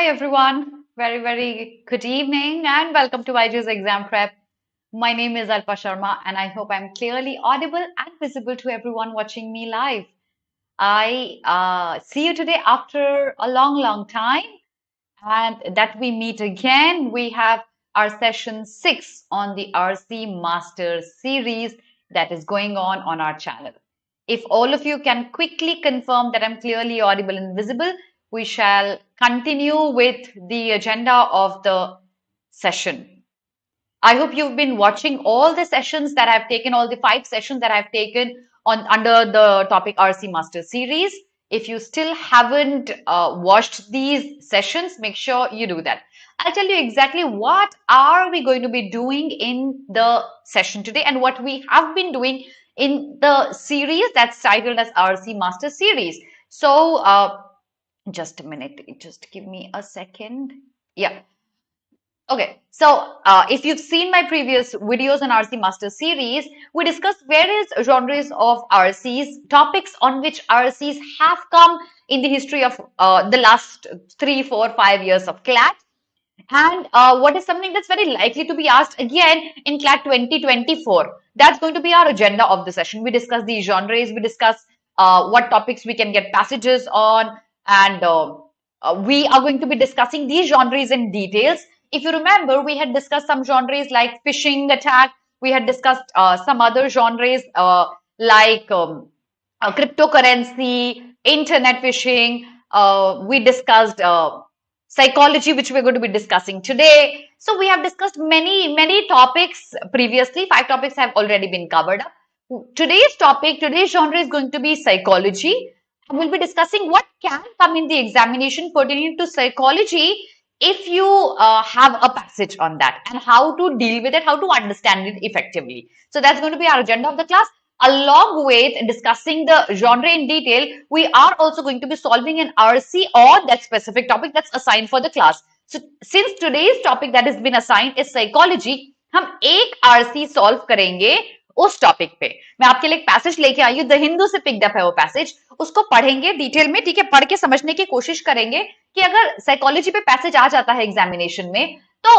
Hi everyone, very good evening and welcome to BYJU'S Exam Prep. My name is Alpa Sharma and I hope I'm clearly audible and visible to everyone watching me live. I see you today after a long time and that we meet again. We have our session 6 on the RC Masters series that is going on our channel. If all of you can quickly confirm that I'm clearly audible and visible, we shall continue with the agenda of the session. I hope you've been watching all the sessions that I've taken, all the 5 sessions that I've taken under the topic RC Master series. If you still haven't watched these sessions, make sure you do that. I'll tell you exactly what are we going to be doing in the session today and what we have been doing in the series that's titled as RC Master series. So just a minute, just give me a second. Yeah. Okay, so if you've seen my previous videos on RC Master series, we discussed various genres of RCs, topics on which RCs have come in the history of the last 3, 4, 5 years of CLAT. And what is something that's very likely to be asked again in CLAT 2024? That's going to be our agenda of the session. We discuss these genres, we discuss what topics we can get passages on, and we are going to be discussing these genres in details. If you remember, we had discussed some genres like phishing attack. We had discussed some other genres like cryptocurrency, internet phishing. We discussed psychology, which we're going to be discussing today. So we have discussed many topics previously. 5 topics have already been covered up. Today's genre is going to be psychology. We'll be discussing what can come in the examination pertaining to psychology if you have a passage on that and how to deal with it, how to understand it effectively. So that's going to be our agenda of the class. Along with discussing the genre in detail, we are also going to be solving an RC or that specific topic that's assigned for the class. So since today's topic that has been assigned is psychology, हम एक RC solve करेंगे उस topic पे. मैं आपके लिए एक passage लेके आई हूँ, द हिंदू से पिक्ड अप है वो पैसेज. उसको पढ़ेंगे डिटेल में, ठीक है, पढ़ के समझने की कोशिश करेंगे कि अगर साइकोलॉजी पे पैसेज आ जाता है एग्जामिनेशन में तो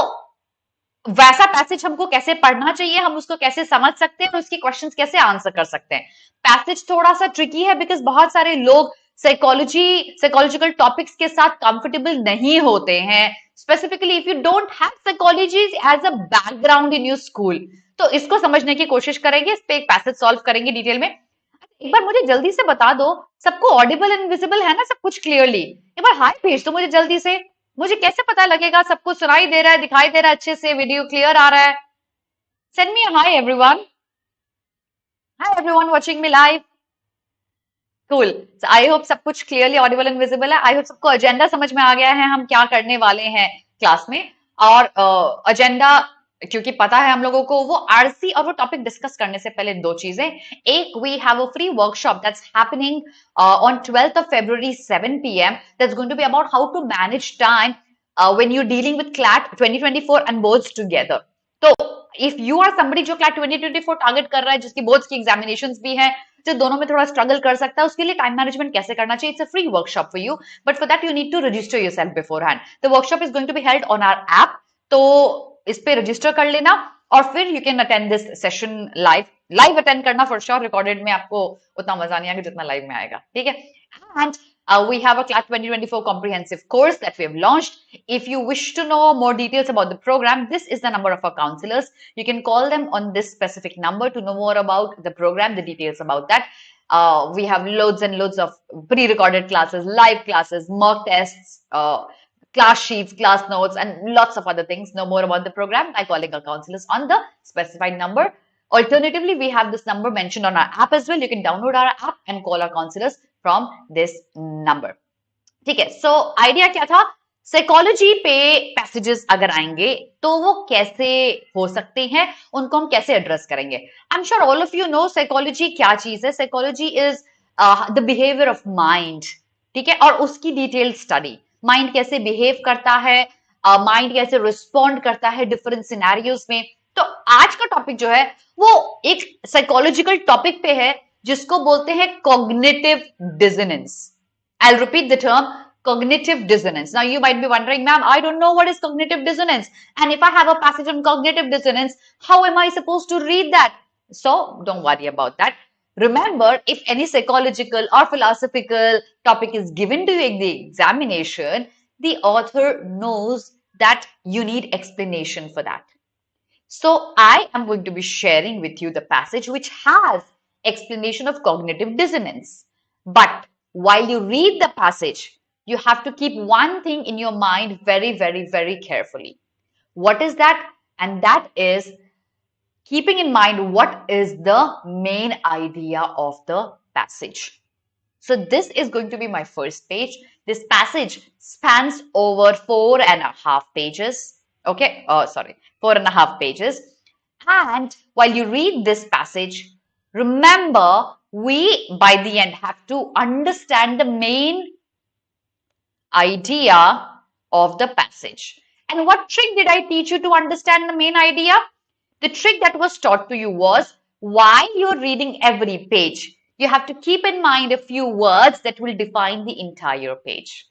वैसा पैसेज हमको कैसे पढ़ना चाहिए, हम उसको कैसे समझ सकते हैं और उसके क्वेश्चंस कैसे आंसर कर सकते हैं. पैसेज थोड़ा सा ट्रिकी है बिकॉज बहुत सारे लोग साइकोलॉजिकल टॉपिक्स के साथ कंफर्टेबल नहीं होते हैं. Specifically if you don't have psychology as a background in your school, तो इसको समझने की कोशिश करेंगे, इस पे एक पैसेज सॉल्व करेंगे डिटेल में. एक बार मुझे जल्दी से बता दो, सबको ऑडिबल एंड विजिबल है ना सब कुछ क्लियरली? एक बार हाय भेज दो मुझे जल्दी से. मुझे कैसे पता लगेगा सबको सुनाई दे रहा है, दिखाई दे रहा है अच्छे से, वीडियो क्लियर आ रहा है? Send me hi everyone. Hi everyone watching me live. Cool. So I hope सब कुछ क्लियरली ऑडिबल एंड विजिबल है. आई होप सबको एजेंडा समझ में आ गया है, हम क्या करने वाले हैं क्लास में. और एजेंडा क्योंकि पता है हम लोगों को, वो आरसी और वो टॉपिक डिस्कस करने से पहले 2 चीजें. एक, we have a free workshop that's happening on 12th of February 7 p.m. that's going to be about how to manage time when you're dealing with CLAT 2024 and boards together. तो if you are somebody जो CLAT 2024 target कर रहा है, जिसकी boards की examinations भी हैं, जो दोनों में थोड़ा स्ट्रगल कर सकता है, उसके लिए टाइम मैनेजमेंट कैसे करना चाहिए, it's a free workshop for you, but for that you need to register yourself beforehand. The workshop is going to be held on our app, तो इस पे रजिस्टर कर लेना और फिर you can attend this session live attend करना for sure. Recorded में आपको उतना मजा नहीं आएगा जितना लाइव में आएगा, ठीक है. And we have a CLAT 2024 comprehensive course that we have launched. If you wish to know more details about the program, this is the number of our counselors. You can call them on this specific number to know more about the program, the details about that. We have loads and loads of pre-recorded classes, live classes, mock tests, class sheets, class notes, and lots of other things. Know more about the program by calling our counselors on the specified number. Alternatively, we have this number mentioned on our app as well. You can download our app and call our counselors from this number. ठीक है. So idea क्या था? Psychology पे passages अगर आएंगे तो वो कैसे हो सकते हैं, उनको हम कैसे एड्रेस करेंगे. I am sure all of you know psychology क्या चीज है. Psychology is the behaviour of mind, ठीक है, और उसकी डिटेल स्टडी. माइंड कैसे बिहेव करता है, माइंड कैसे रिस्पॉन्ड करता है डिफरेंट सिनेरियोज में. तो आज का टॉपिक जो है वो एक साइकोलॉजिकल टॉपिक पे है जिसको बोलते हैं cognitive dissonance. I will repeat the term cognitive dissonance. Now, you might be wondering, ma'am, I don't know what is cognitive dissonance. And if I have a passage on cognitive dissonance, how am I supposed to read that? So, don't worry about that. Remember, if any psychological or philosophical topic is given to you in the examination, the author knows that you need explanation for that. So I am going to be sharing with you the passage which has explanation of cognitive dissonance. But while you read the passage, you have to keep one thing in your mind very, very, very carefully. What is that? And that is keeping in mind what is the main idea of the passage. So this is going to be my first page. This passage spans over 4.5 pages. Okay, sorry, 4.5 pages. And while you read this passage, remember we by the end have to understand the main idea of the passage. And what trick did I teach you to understand the main idea? The trick that was taught to you was while you're reading every page, you have to keep in mind a few words that will define the entire page.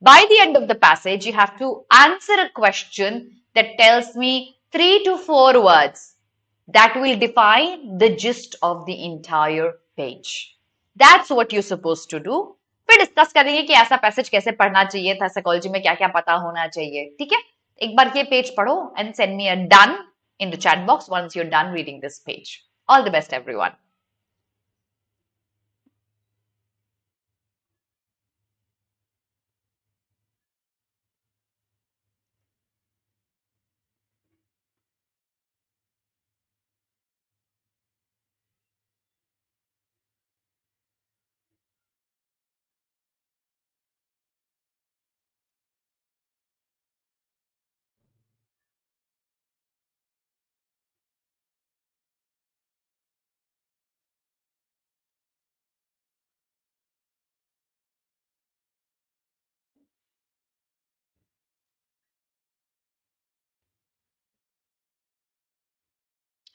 By the end of the passage, you have to answer a question that tells me 3 to 4 words that will define the gist of the entire page. That's what you're supposed to do. फिर discuss करेंगे कि ऐसा passage कैसे पढ़ना चाहिए था, psychology में क्या क्या पता होना चाहिए. ठीक है, एक बार ये पेज पढ़ो and send me a done in the chat box once you're done reading this page. All the best, everyone.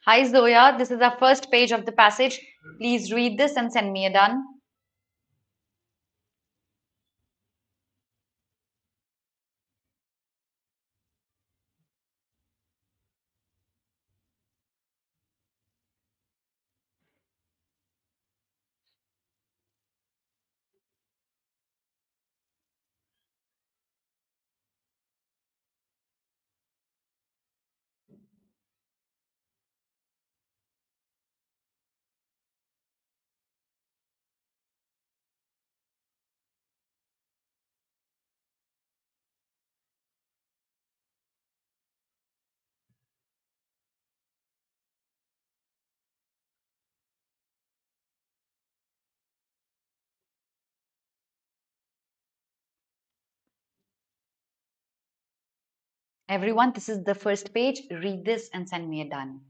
Hi Zoya, this is our first page of the passage. Please read this and send me a done. Everyone, this is the first page. Read this and send me a done.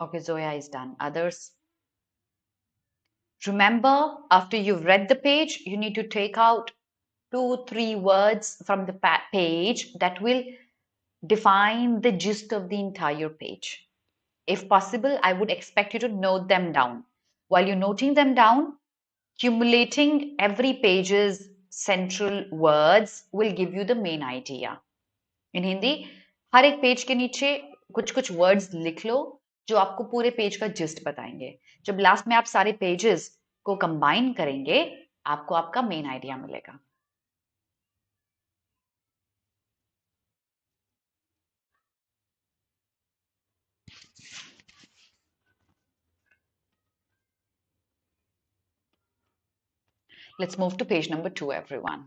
Okay, Zoya is done. Others? Remember, after you've read the page, you need to take out 2, 3 words from the page that will define the gist of the entire page. If possible, I would expect you to note them down. While you're noting them down, cumulating every page's central words will give you the main idea. In Hindi, हर एक page के नीचे कुछ कुछ words लिख लो जो आपको पूरे page का जिस्ट बताएंगे. जब लास्ट में आप सारे पेजेस को कंबाइन करेंगे, आपको आपका मेन आइडिया मिलेगा. Let's move to page number 2, everyone.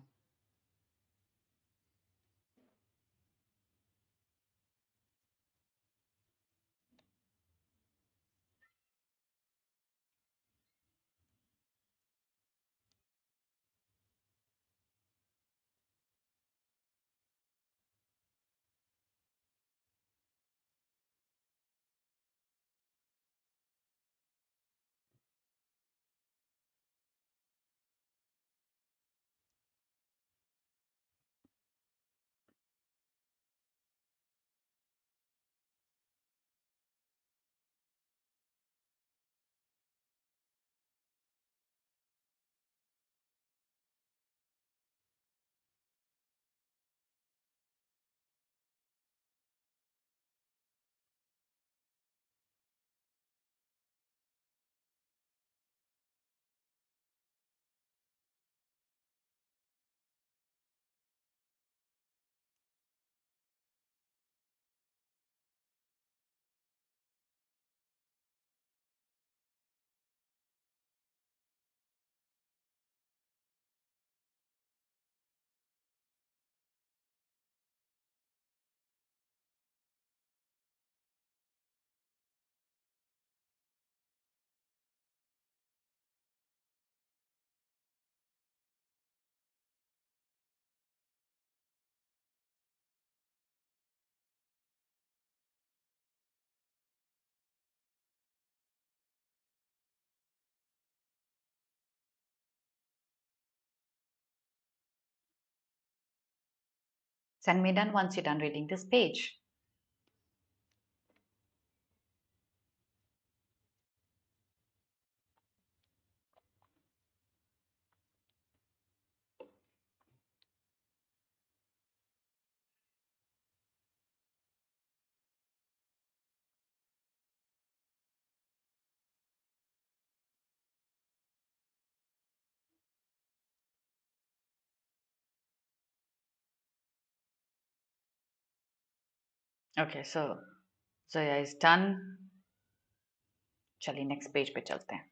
Send me done once you're done reading this page. Okay, so Zoya is done. चलिए नेक्स्ट पेज पे चलते हैं.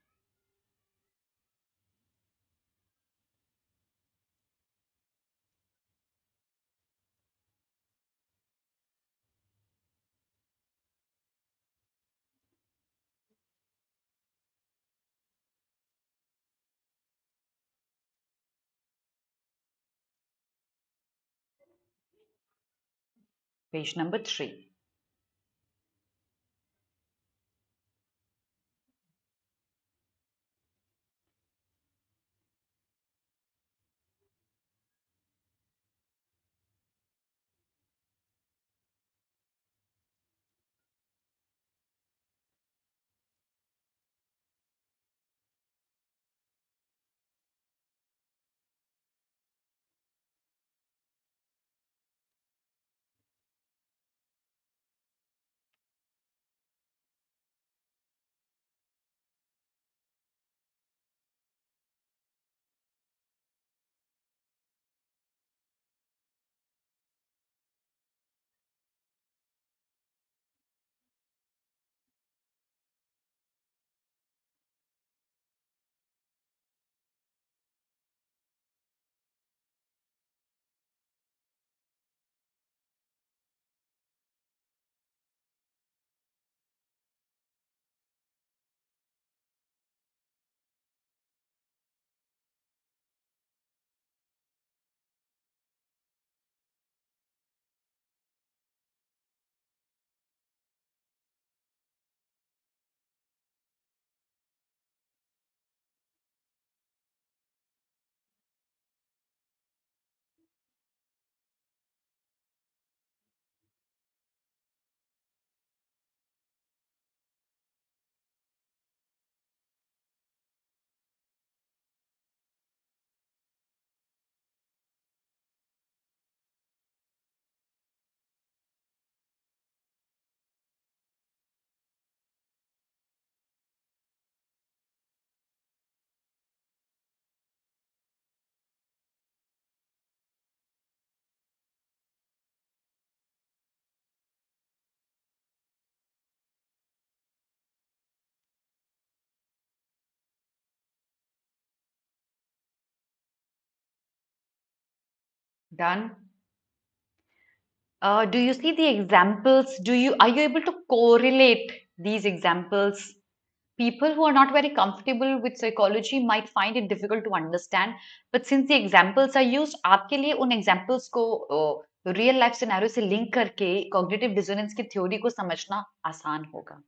Page number 3. Done. Do you see the examples? Are you able to correlate these examples? People who are not very comfortable with psychology might find it difficult to understand, but since the examples are used, आपके लिए उन examples को real life scenario से link करके cognitive dissonance की theory को समझना आसान होगा.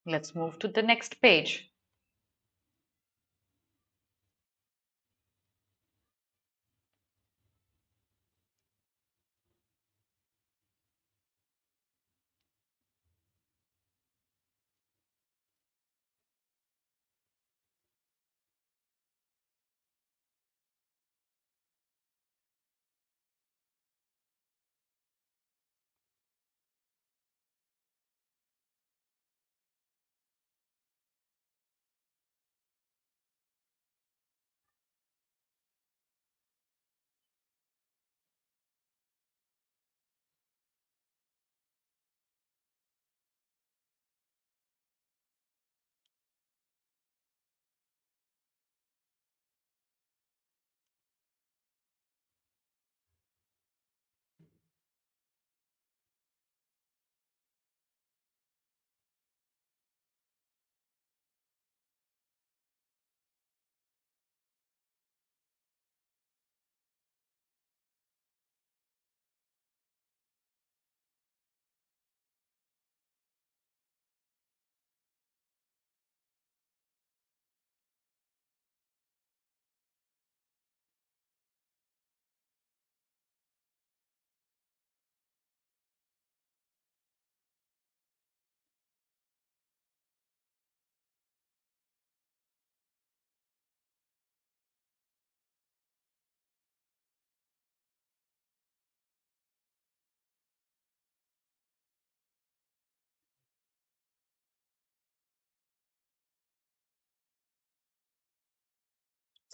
Let's move to the next page.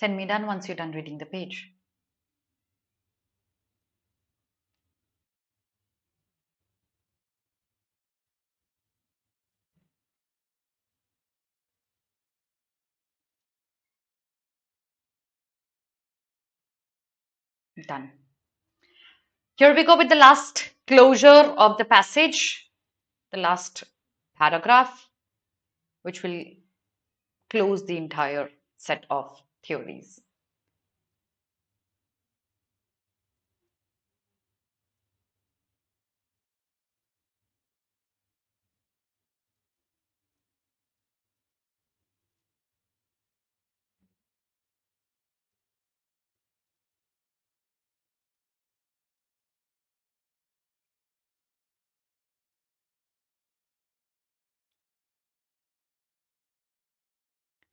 Send me done once you're done reading the page. Done. Here we go with the last closure of the passage, the last paragraph, which will close the entire set of theories.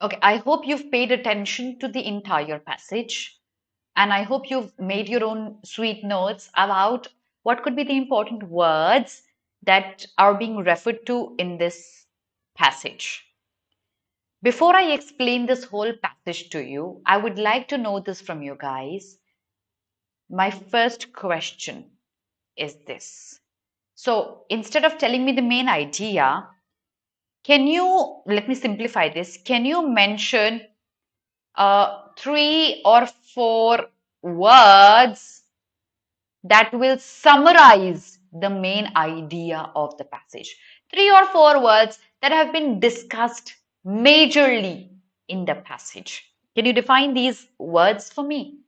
Okay, I hope you've paid attention to the entire passage, and I hope you've made your own sweet notes about what could be the important words that are being referred to in this passage. Before I explain this whole passage to you, I would like to know this from you guys. My first question is this. So instead of telling me the main idea, can you, let me simplify this, can you mention 3 or 4 words that will summarize the main idea of the passage? 3 or 4 words that have been discussed majorly in the passage. Can you define these words for me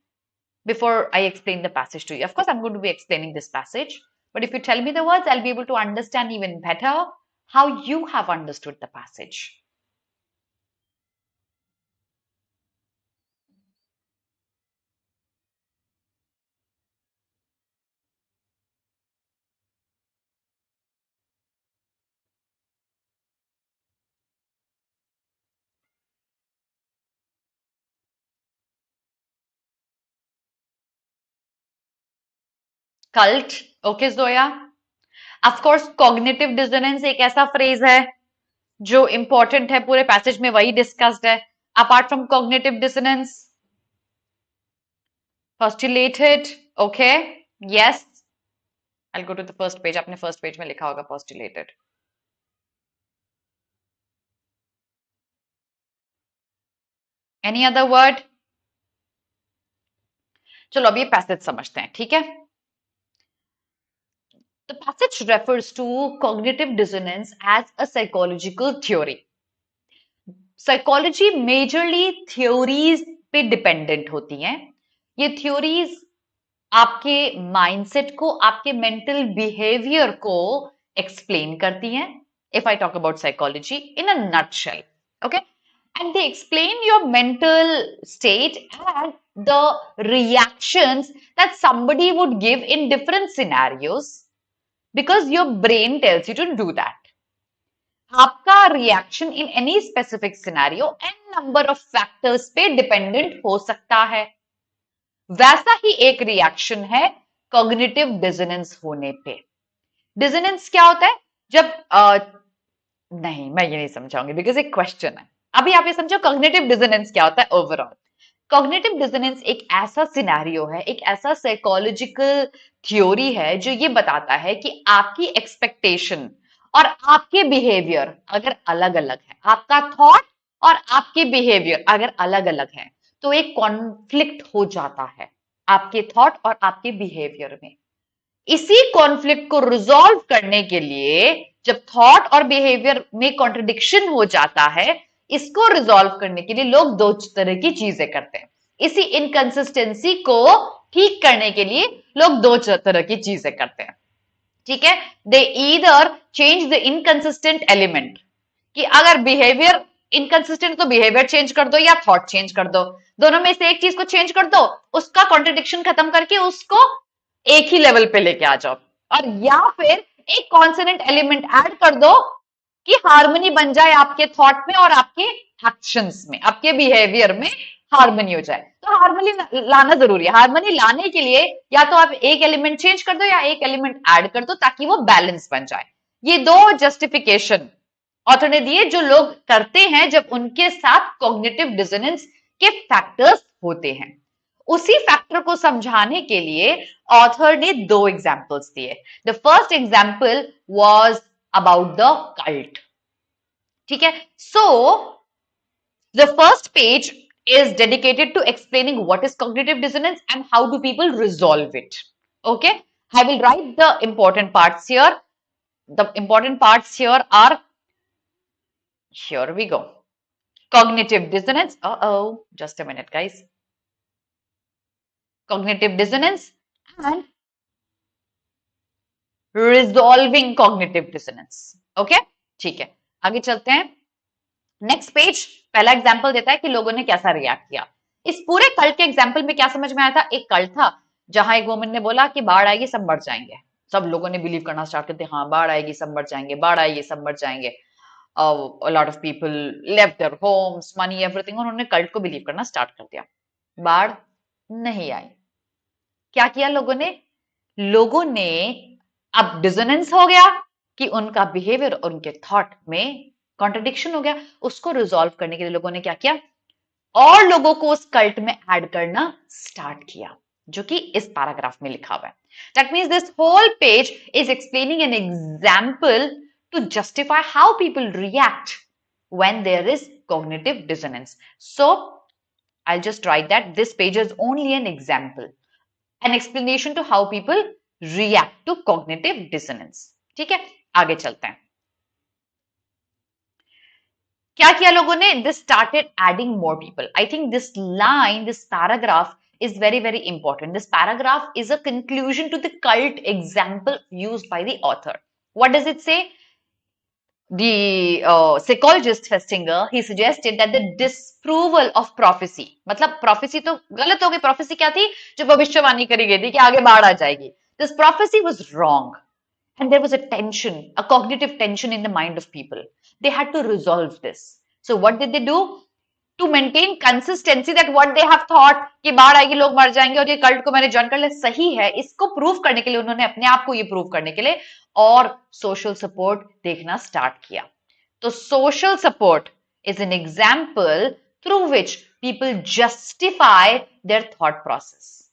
before I explain the passage to you? Of course, I'm going to be explaining this passage, but if you tell me the words, I'll be able to understand even better how you have understood the passage. Cult, okay Zoya? Of course, cognitive dissonance एक ऐसा phrase है जो important है पूरे passage में, वही discussed है. Apart from cognitive dissonance, postulated, okay, yes. I'll go to the first page. आपने first page में लिखा होगा postulated. Any other word? चलो अब ये passage समझते हैं, ठीक है? The passage refers to cognitive dissonance as a psychological theory. Psychology majorly theories पे dependent होती हैं. ये theories आपके mindset को, आपके mental behavior को explain करती हैं. If I talk about psychology in a nutshell, okay? And they explain your mental state and the reactions that somebody would give in different scenarios because your brain tells you to do that. आपका reaction in any specific scenario n number of factors पे dependent हो सकता है. वैसा ही एक reaction है cognitive dissonance होने पे. डिसोनेंस क्या होता है? जब नहीं, मैं ये नहीं समझाऊंगी बिकॉज एक क्वेश्चन है. अभी आप ये समझो कॉग्निटिव डिसोनेंस क्या होता है ओवरऑल. कॉग्निटिव डिसोनेंस एक ऐसा सिनेरियो है, एक ऐसा साइकोलॉजिकल थ्योरी है जो ये बताता है कि आपकी एक्सपेक्टेशन और आपके बिहेवियर अगर अलग अलग है, आपका थॉट और आपके बिहेवियर अगर अलग अलग है, तो एक कॉन्फ्लिक्ट हो जाता है आपके थॉट और आपके बिहेवियर में. इसी कॉन्फ्लिक्ट को रिजॉल्व करने के लिए जब थॉट और बिहेवियर में कॉन्ट्रडिक्शन हो जाता है, इसको रिजॉल्व करने के लिए लोग 2 तरह की चीजें करते हैं. इसी इनकंसिस्टेंसी को ठीक करने के लिए लोग 2 तरह की चीजें करते हैं, ठीक है? दे either change the inconsistent element, कि अगर बिहेवियर इनकंसिस्टेंट तो बिहेवियर चेंज कर दो या थॉट चेंज कर दो. दोनों में से एक चीज को चेंज कर दो, उसका कॉन्ट्रडिक्शन खत्म करके उसको एक ही लेवल पे लेके आ जाओ. और या फिर एक कॉन्सोनेंट एलिमेंट ऐड कर दो कि हार्मनी बन जाए आपके थॉट में और आपके एक्शंस में, आपके बिहेवियर में हार्मनी हो जाए. तो हार्मनी लाना जरूरी है. हार्मनी लाने के लिए या तो आप एक एलिमेंट चेंज कर दो या एक एलिमेंट ऐड कर दो ताकि वो बैलेंस बन जाए. ये 2 जस्टिफिकेशन ऑथर ने दिए जो लोग करते हैं जब उनके साथ कॉग्निटिव डिसोनेंस के फैक्टर्स होते हैं। उसी फैक्टर को समझाने के लिए ऑथर ने 2 एग्जाम्पल्स दिए। The first example was about the cult. ठीक है, सो the first page is dedicated to explaining what is cognitive dissonance and how do people resolve it. Okay, I will write the important parts here. The important parts here are, here we go. Cognitive dissonance. Just a minute, guys. Cognitive dissonance and resolving cognitive dissonance. Okay, ठीक है, आगे चलते हैं। Next page पहला example देता है कि लोगों ने कैसा रिएक्ट किया। इस पूरे कल्ट के एग्जाम्पल में क्या समझ में आया था? एक कल्ट था जहां एक वुमन ने बोला कि बाढ़ आएगी सब मर जाएंगे। सब लोगों ने बिलीव करना स्टार्ट करते, हाँ बाढ़ आएगी सब मर जाएंगे, बाढ़ आएगी सब मर जाएंगे। a lot of people left their homes, money, everything, उन्होंने कल्ट को बिलीव करना स्टार्ट कर दिया। बाढ़ नहीं आई। क्या किया लोगों ने? लोगों ने अब डिसोनेंस हो गया कि उनका बिहेवियर और उनके थॉट में कॉन्ट्रडिक्शन हो गया। उसको रिजॉल्व करने के लिए लोगों ने क्या किया? और लोगों को उस कल्ट में ऐड करना स्टार्ट किया, जो कि इस पैराग्राफ में लिखा हुआ है। That means this whole page is explaining an example to justify how people react when there is cognitive dissonance. So I'll just write that this page is only an example, an explanation to how people react to cognitive dissonance. ठीक है, आगे चलते हैं। क्या किया लोगों ने? This started adding more people. I think this line, this paragraph is very, very important. This paragraph is a conclusion to the cult example used by the author. What does it say? The psychologist Festinger, he suggested that the disapproval of prophecy, मतलब prophecy तो गलत हो गई। prophecy क्या थी? जो भविष्यवाणी करी गई थी कि आगे बाढ़ आ जाएगी। This prophecy was wrong and there was a tension, a cognitive tension in the mind of people. They had to resolve this. So what did they do? To maintain consistency that what they have thought कि बाढ़ आएगी लोग मर जाएंगे और ये cult को मैंने ज्वाइन कर लिया सही है, इसको प्रूव करने के लिए उन्होंने अपने आप को ये प्रूव करने के लिए और सोशल सपोर्ट देखना स्टार्ट किया। तो social support is an example through which people justify there thought process.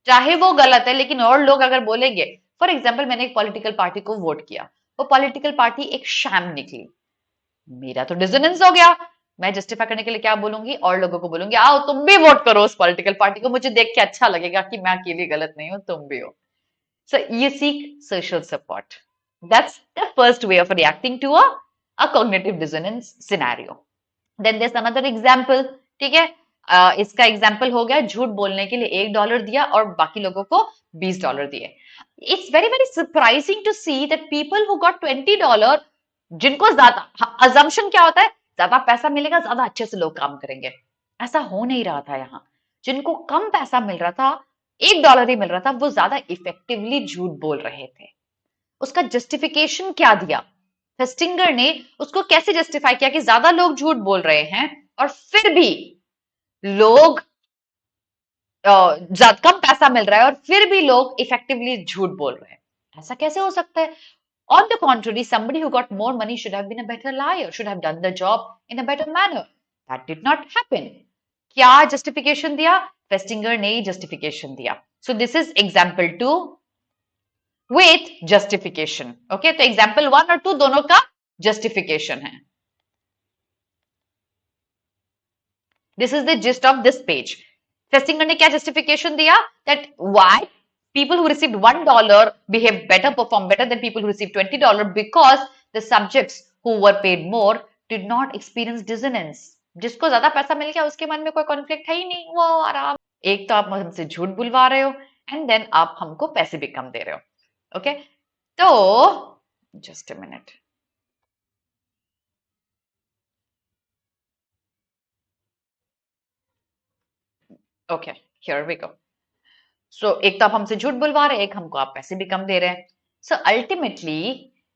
चाहे वो गलत है लेकिन और लोग अगर बोलेंगे, फॉर एग्जाम्पल मैंने एक पॉलिटिकल पार्टी को वोट किया, वो पॉलिटिकल पार्टी एक शैम निकली, मेरा तो डिसोनेंस हो गया। मैं जस्टिफाई करने के लिए क्या बोलूंगी? और लोगों को बोलूंगी आओ तुम भी वोट करो उस पॉलिटिकल पार्टी को, मुझे देख के अच्छा लगेगा कि मैं अकेली गलत नहीं हूं, तुम भी हो। So you seek social support. That's the first way of reacting to a cognitive dissonance scenario. Then there's another example. ठीक है, इसका एग्जाम्पल हो गया झूठ बोलने के लिए $1 दिया और बाकी लोगों को $20 दिए। It's very very surprising to see that people who got $20, जिनको ज्यादा assumption क्या होता है? ज्यादा पैसा मिलेगा ज्यादा अच्छे से लोग काम करेंगे। ऐसा हो नहीं रहा था यहाँ। जिनको कम पैसा मिल रहा था, $1 ही मिल रहा था, वो ज्यादा इफेक्टिवली झूठ बोल रहे थे। उसका जस्टिफिकेशन क्या दिया? फेस्टिंगर ने उसको कैसे जस्टिफाई किया कि ज्यादा लोग झूठ बोल रहे हैं और फिर भी लोग कम पैसा मिल रहा है और फिर भी लोग इफेक्टिवली झूठ बोल रहे हैं। ऐसा कैसे हो सकता है? On the contrary, somebody who got more money should have been a better liar, should have done the job in a better manner. That did not happen. क्या जस्टिफिकेशन दिया? फेस्टिंगर ने जस्टिफिकेशन दिया। So this is example 2 with justification. Okay, तो example 1 और 2 दोनों का justification है। This is the gist of this page. Festinger ने क्या जस्टिफिकेशन दिया? That why people who received $1 behave better, perform better than people who received $20 because the subjects who were paid more did not experience dissonance. जिसको ज्यादा पैसा मिल गया उसके मन में कोई कॉन्फ्लिक्ट है ही नहीं, वो आराम। एक तो आप हमसे झूठ बुलवा रहे हो एंड देन आप हमको पैसे भी कम दे रहे हो। ओके, तो just a minute. Okay, here we go. So एक तो आप हमसे झूठ बुलवा रहे हैं, एक हमको आप पैसे भी कम दे रहे हैं। So ultimately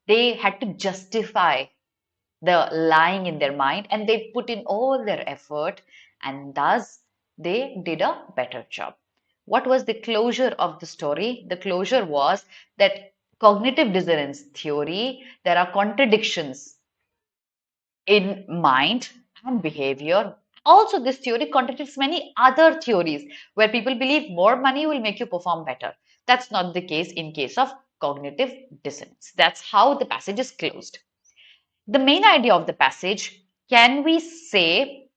they had to justify the lying in their mind and they put in all their effort and thus they did a better job. What was the closure of the story? The closure was that cognitive dissonance theory, there are contradictions in mind and behavior Also, this theory contradicts many other theories where people believe more money will make you perform better. That's not the case in case of cognitive dissonance. That's how the passage is closed. The main idea of the passage, can we say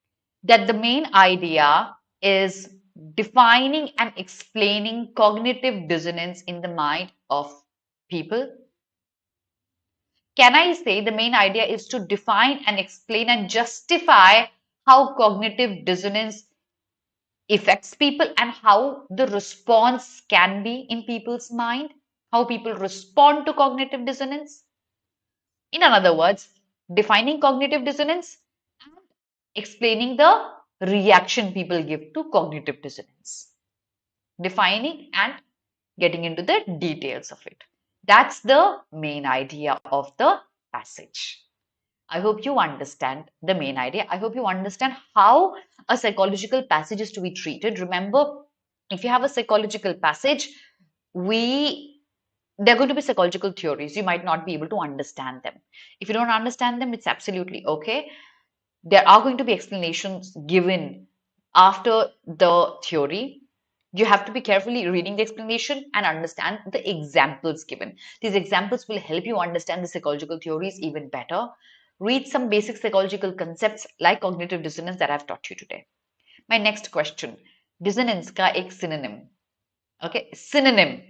that the main idea is defining and explaining cognitive dissonance in the mind of people? Can I say the main idea is to define and explain and justify how cognitive dissonance affects people and how the response can be in people's mind, how people respond to cognitive dissonance? In other words, defining cognitive dissonance and explaining the reaction people give to cognitive dissonance. Defining and getting into the details of it. That's the main idea of the passage. I hope you understand the main idea. I hope you understand how a psychological passage is to be treated. Remember, if you have a psychological passage, there are going to be psychological theories. You might not be able to understand them. If you don't understand them, it's absolutely okay. There are going to be explanations given after the theory. You have to be carefully reading the explanation and understand the examples given. These examples will help you understand the psychological theories even better. Read some basic psychological concepts like cognitive dissonance that I've taught you today. My next question, dissonance का एक synonym. Okay, synonym.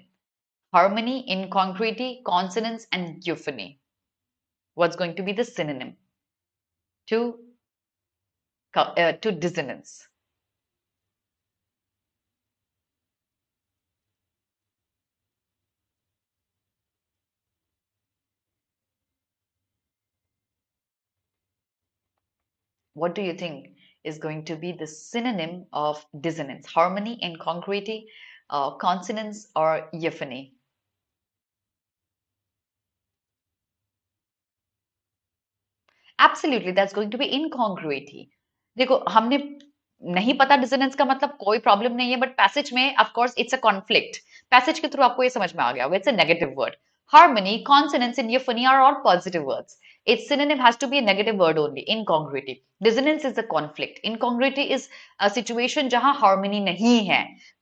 Harmony, incongruity, consonance, and euphony. What's going to be the synonym to dissonance? What do you think is going to be the synonym of dissonance? Harmony, incongruity, consonance, or euphony? Absolutely, that's going to be incongruity. देखो हमने नहीं पता dissonance का मतलब कोई problem नहीं है but passage में of course it's a conflict passage के थ्रू आपको ये समझ में आ गया it's a negative word harmony consonance and euphony are all positive words its synonym has to be a negative word only incongruity dissonance is a conflict incongruity is a situation जहां harmony नहीं है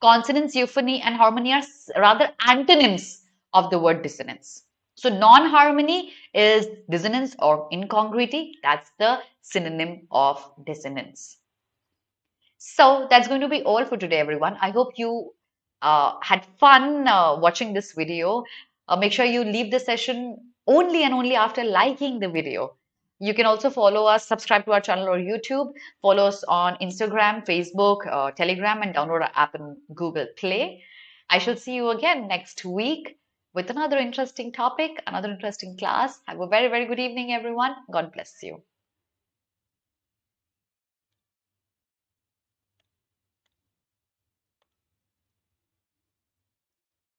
consonance euphony and harmony are rather antonyms of the word dissonance. So non-harmony is dissonance or incongruity. That's the synonym of dissonance. So that's going to be all for today, everyone. I hope you had fun watching this video. Make sure you leave the session only and only after liking the video. You can also follow us, subscribe to our channel or YouTube, follow us on Instagram, Facebook, Telegram, and download our app in Google Play. I shall see you again next week with another interesting topic, another interesting class. Have a very, very good evening, everyone. God bless you.